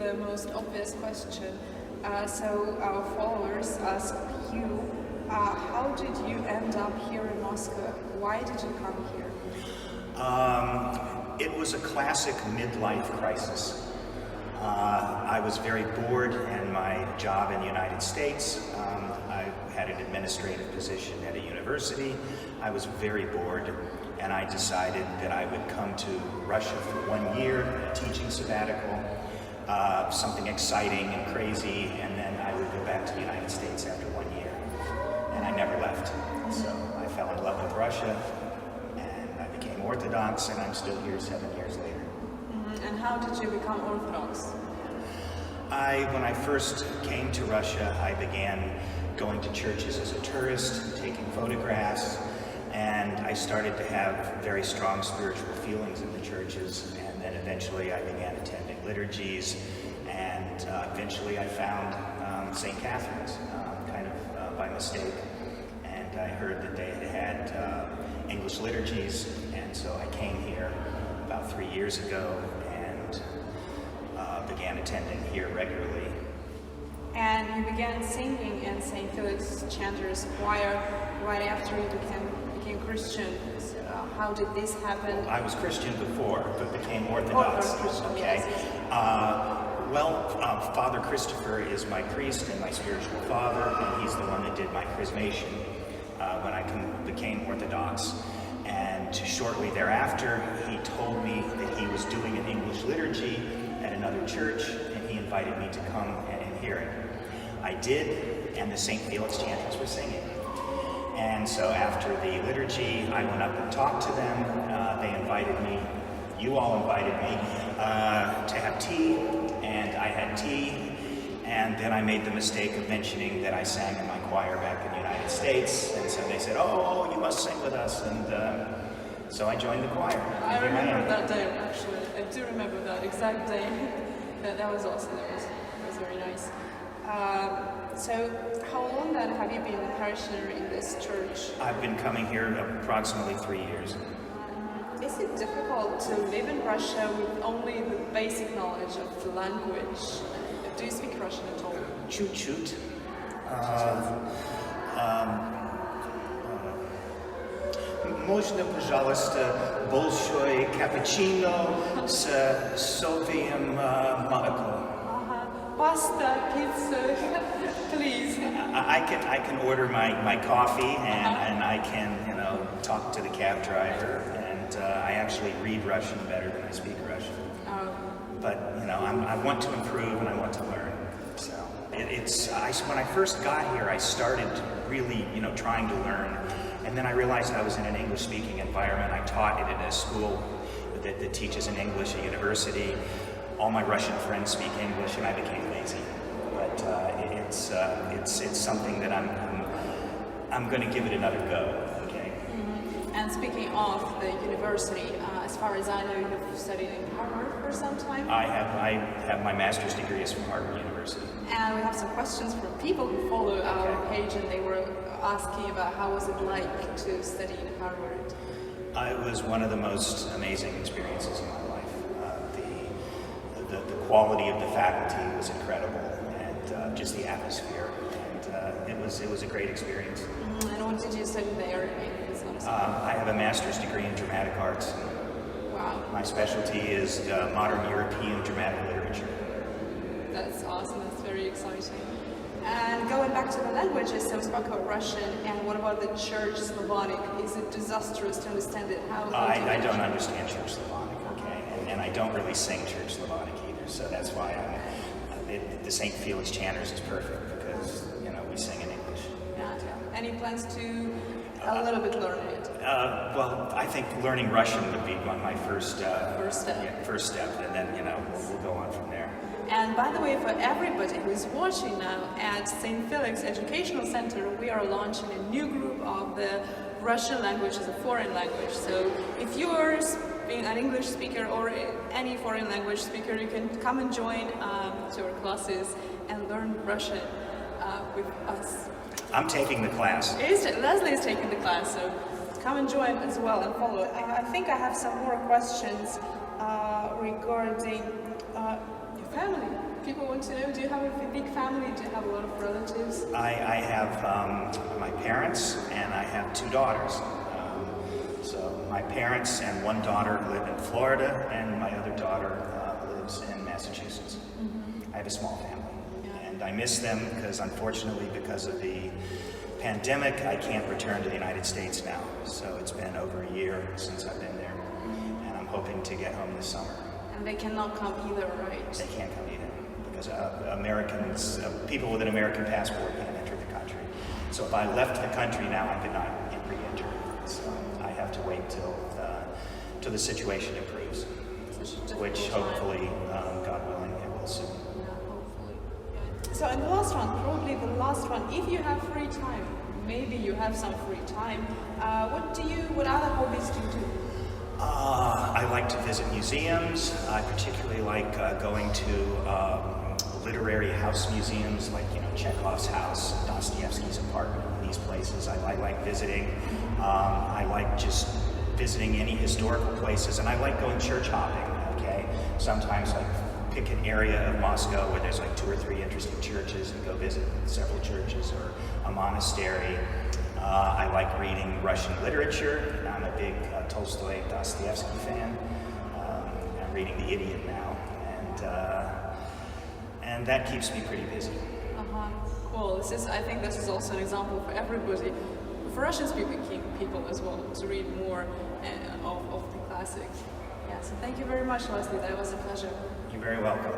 the most obvious question. So our followers ask you, how did you end up here in Moscow? Why did you come here? It was a classic midlife crisis. I was very bored in my job in the United States. I had an administrative position at a university. I was very bored, and I decided that I would come to Russia for 1 year, a teaching sabbatical, something exciting and crazy, and then I would go back to the United States after 1 year. And I never left. So I fell in love with Russia, and I became Orthodox, and I'm still here 7 years later. And how did you become Orthodox? When I first came to Russia, I began going to churches as a tourist, taking photographs, and I started to have very strong spiritual feelings in the churches, and then eventually I began attending liturgies, and eventually I found St. Catherine's, kind of by mistake, and I heard that they had English liturgies, and so I came here about 3 years ago and began attending here regularly. And you began singing in St. Felix Chanter's choir right after you became Christian. So, how did this happen? I was Christian before, but became Orthodox. Christian, okay. Yes. Father Christopher is my priest and my spiritual father, and he's the one that did my chrismation when I became Orthodox. And shortly thereafter, he told me that he was doing an English liturgy at another church, and he invited me to come and hear it. I did, and the St. Felix Chanters were singing. And so after the liturgy, I went up and talked to them. They invited me, you all invited me, to have tea, and I had tea. And then I made the mistake of mentioning that I sang in my choir back in the United States. And so they said, oh, you must sing with us. And so I joined the choir. I remember that day, actually. I do remember that exact day. That was awesome. That was very nice. So how long then have you been a parishioner in this church? I've been coming here approximately 3 years. Is it difficult to live in Russia with only the basic knowledge of the language? Do you speak Russian at all? Чуть-чуть. Можно, пожалуйста, большой капучино с соевым молоком? Pasta, pizza, please. I can order my coffee and I can talk to the cab driver, and I actually read Russian better than I speak Russian. But I want to improve and I want to learn. So when I first got here, I started really trying to learn, and then I realized I was in an English-speaking environment. I taught it in a school that teaches in English, a university. All my Russian friends speak English, and I became lazy. But it's something that I'm going to give it another go. Okay. And speaking of the university, as far as I know, you've studied in Harvard for some time. I have my master's degree is from Harvard University. And we have some questions from people who follow our page, and they were asking about how was it like to study in Harvard. It was one of the most amazing experiences in my life. The quality of the faculty was incredible, and just the atmosphere, and it was a great experience. And what did you study there? I have a master's degree in dramatic arts. Wow. My specialty is modern European dramatic literature. That's awesome. That's very exciting. And going back to the languages, so we spoke about Russian, and what about the Church Slavonic? Is it disastrous to understand it? I don't understand Church Slavonic, okay? And I don't really sing Church Slavonic either, so that's why the St. Felix Chanters is perfect, because, we sing in English. Yeah. Any plans to a little bit learn it? Well, I think learning Russian would be my first step. First step, and then, we'll go on from there. And by the way, for everybody who is watching now at St. Felix Educational Center, we are launching a new group of the Russian language as a foreign language. So if you are being an English speaker or any foreign language speaker, you can come and join to our classes and learn Russian with us. I'm taking the class. Leslie is taking the class, so come and join as well and follow. I think I have some more questions regarding your family. People want to know, do you have a big family? Do you have a lot of relatives? I have my parents and I have 2 daughters. So my parents and 1 daughter live in Florida and my other daughter lives in Massachusetts. I have a small family and I miss them because unfortunately because of the pandemic I can't return to the United States now. So it's been over a year since I've been there and I'm hoping to get home this summer. And they cannot come either, right? They can't come either because Americans, people with an American passport can't enter the country. So if I left the country now, I could not re-enter. So I have to wait till the situation improves, which hopefully, God willing, it will soon. Yeah, hopefully. Yeah. So, and the last one, probably the last one, if you have free time, maybe you have some free time, what other hobbies do you do? I like to visit museums. I particularly like going to literary house museums like, Chekhov's house, Dostoevsky's apartment, these places. I like visiting. I like just visiting any historical places, and I like going church hopping, okay? Sometimes I pick an area of Moscow where there's like 2 or 3 interesting churches and go visit several churches or a monastery. I like reading Russian literature. I'm a big Tolstoy, Dostoevsky fan. I'm reading The Idiot now, and that keeps me pretty busy. Cool. I think this is also an example for everybody, for Russian-speaking people as well, to read more of the classics. Yeah. So thank you very much, Leslie. That was a pleasure. You're very welcome.